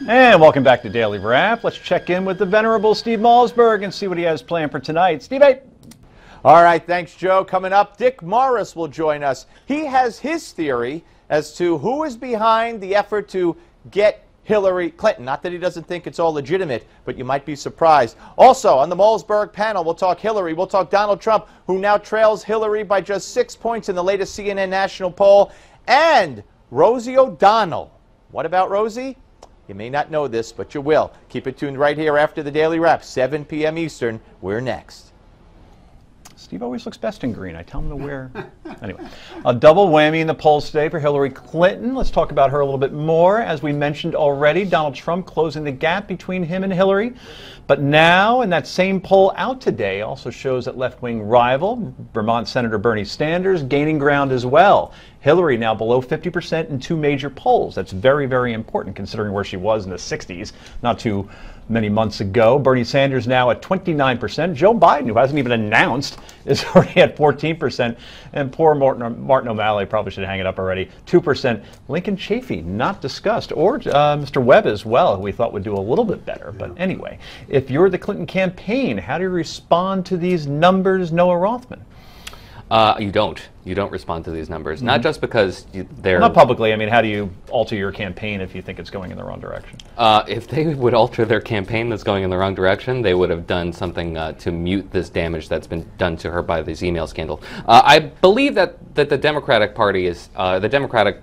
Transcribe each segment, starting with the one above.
And welcome back to Daily Wrap. Let's check in with the venerable Steve Malzberg and see what he has planned for tonight. Steve, hey. All right, thanks, Joe. Coming up, Dick Morris will join us. He has his theory as to who is behind the effort to get Hillary Clinton. Not that he doesn't think it's all legitimate, but you might be surprised. Also, on the Malzberg panel, we'll talk Hillary. We'll talk Donald Trump, who now trails Hillary by just 6 points in the latest CNN national poll. And Rosie O'Donnell. What about Rosie? You may not know this, but you will. Keep it tuned right here after the Daily Wrap, 7 p.m. Eastern. We're next. Steve always looks best in green. I tell him to wear. Anyway, a double whammy in the polls today for Hillary Clinton. Let's talk about her a little bit more. As we mentioned already, Donald Trump closing the gap between him and Hillary. But now, in that same poll out today, also shows that left-wing rival, Vermont Senator Bernie Sanders, gaining ground as well. Hillary now below 50% in two major polls. That's very, very important considering where she was in the 60s not too many months ago. Bernie Sanders now at 29%. Joe Biden, who hasn't even announced, is already at 14%. And poor Martin O'Malley, probably should hang it up already, 2%. Lincoln Chafee, not discussed. Or Mr. Webb as well, who we thought would do a little bit better. But anyway, if you're the Clinton campaign, how do you respond to these numbers, Noah Rothman? You don't respond to these numbers, not just because they're... Well, not publicly. I mean, how do you alter your campaign if you think it's going in the wrong direction? If they would alter their campaign that's going in the wrong direction, they would have done something to mute this damage that's been done to her by this email scandal. I believe that the Democratic Party is, the Democratic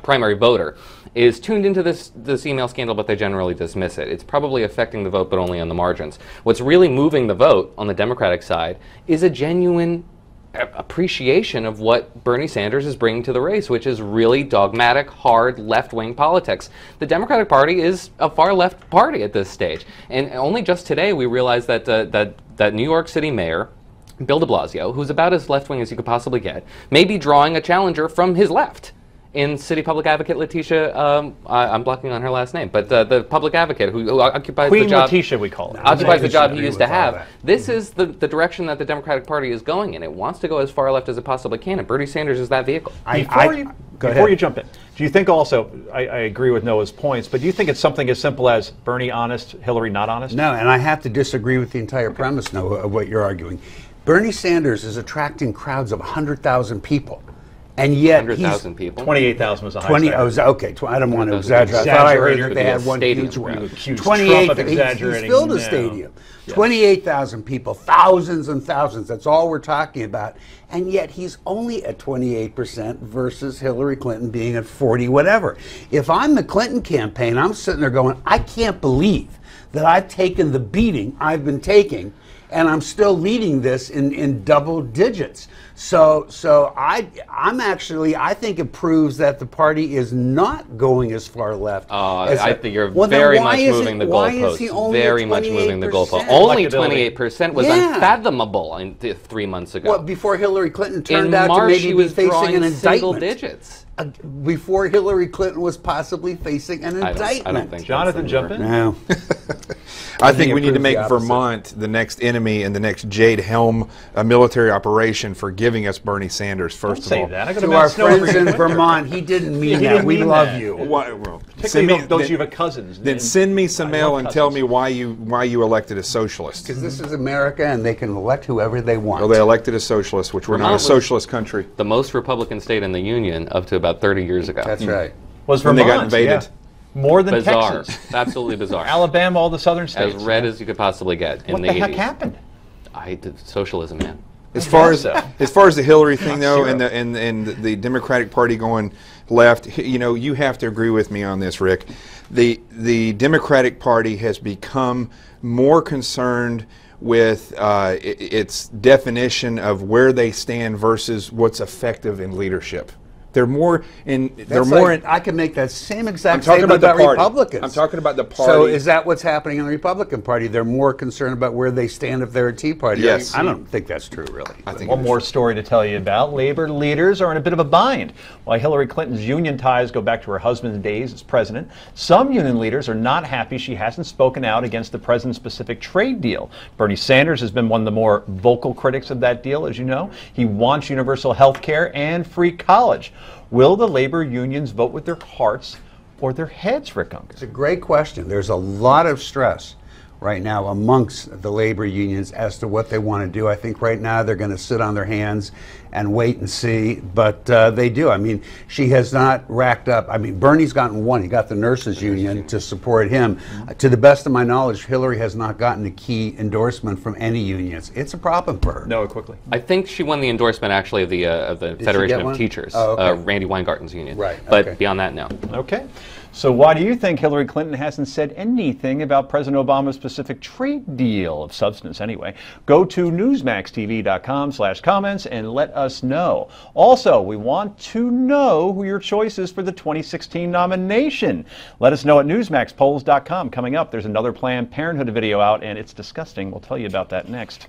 primary voter is tuned into this email scandal, but they generally dismiss it. It's probably affecting the vote, but only on the margins. What's really moving the vote on the Democratic side is a genuine appreciation of what Bernie Sanders is bringing to the race, which is really dogmatic, hard, left-wing politics. The Democratic Party is a far-left party at this stage. And only just today we realized that that New York City mayor, Bill de Blasio, who's about as left-wing as you could possibly get, may be drawing a challenger from his left in city public advocate Letitia, I'm blocking on her last name, but the public advocate who occupies Queen the job. Letitia, we call it. Occupies the job he used to have. This is the direction that the Democratic Party is going in. It wants to go as far left as it possibly can, and Bernie Sanders is that vehicle. Before you jump in, do you think also, I agree with Noah's points, but do you think it's something as simple as Bernie honest, Hillary not honest? No, and I have to disagree with the entire premise, Noah, of what you're arguing. Bernie Sanders is attracting crowds of 100,000 people. And yet 100,000 people. 28,000 was a high 20. Oh, okay. I don't want to exaggerate. I thought I heard that they had one huge one. 28. He's filled a stadium. 28,000 people, thousands and thousands. That's all we're talking about. And yet he's only at 28% versus Hillary Clinton being at 40 whatever. If I'm the Clinton campaign, I'm sitting there going, I can't believe that I've taken the beating I've been taking, and I'm still leading this in double digits. So I'm actually, I think it proves that the party is not going as far left. I think you're very much moving the goalposts. Very much moving the goalpost. Only 28% was unfathomable 3 months ago. Well, before Hillary Clinton turned out to maybe be facing an indictment. Single digits. Before Hillary Clinton was possibly facing an indictment. I don't think Jonathan, jump in. No. I think we need to make Vermont the next enemy and the next Jade Helm military operation for giving us Bernie Sanders, first of all. To our friends in Vermont, he didn't mean that. We love you. Particularly those you have cousins. Then send me some mail and tell me why you elected a socialist. Because this is America and they can elect whoever they want. Well, they elected a socialist, which we're not a socialist country. The most Republican state in the Union up to about 30 years ago. That's right. Was Vermont. When they got invaded. Yeah. More than bizarre. Texas. Absolutely bizarre. Alabama, all the southern states. As red as you could possibly get in what the 80s. What the heck happened? Socialism, man. As far as the Hillary thing, though, and the Democratic Party going left, you have to agree with me on this, Rick. The Democratic Party has become more concerned with its definition of where they stand versus what's effective in leadership. They're more in. I can make that same exact statement about Republicans. I'm talking about the party. So is that what's happening in the Republican Party? They're more concerned about where they stand if they're a Tea Party. Yes. I don't think that's true, really. I think one more story to tell you about. Labor leaders are in a bit of a bind. While Hillary Clinton's union ties go back to her husband's days as president, some union leaders are not happy she hasn't spoken out against the president's specific trade deal. Bernie Sanders has been one of the more vocal critics of that deal, as you know. He wants universal health care and free college. Will the labor unions vote with their hearts or their heads, Rick Unger? It's a great question. There's a lot of stress right now amongst the labor unions as to what they want to do. I think right now they're going to sit on their hands and wait and see, but they do. I mean, she has not racked up. I mean, Bernie's gotten one. He got the nurses union to support him. To the best of my knowledge, Hillary has not gotten a key endorsement from any unions. It's a problem for her. No, quickly. I think she won the endorsement actually of the Federation of Teachers, Randy Weingarten's union. Right. But beyond that, no. Okay. So why do you think Hillary Clinton hasn't said anything about President Obama's specific trade deal, of substance anyway? Go to newsmaxtv.com/comments and let us know. Also, we want to know who your choice is for the 2016 nomination. Let us know at newsmaxpolls.com. Coming up, there's another Planned Parenthood video out, and it's disgusting. We'll tell you about that next.